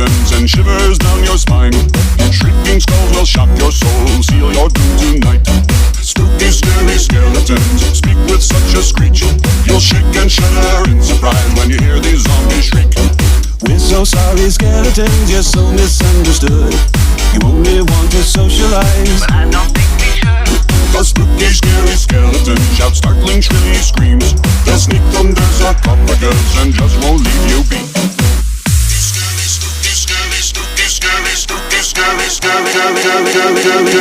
skeletons and shivers down your spine. Shrieking skulls will shock your soul, seal your doom tonight. Spooky, scary skeletons speak with such a screech. You'll shake and shudder in surprise when you hear these zombies shriek. We're so sorry, skeletons, you're so misunderstood. You only want to socialize, but I don't think we should. The spooky, scary skeletons shout startling, shrilly screams. They'll sneak under sarcophagus and just won't leave you be. Scary, spooky, scary, spooky, scary, spooky, scary, scary, scary, scary, scary, scary.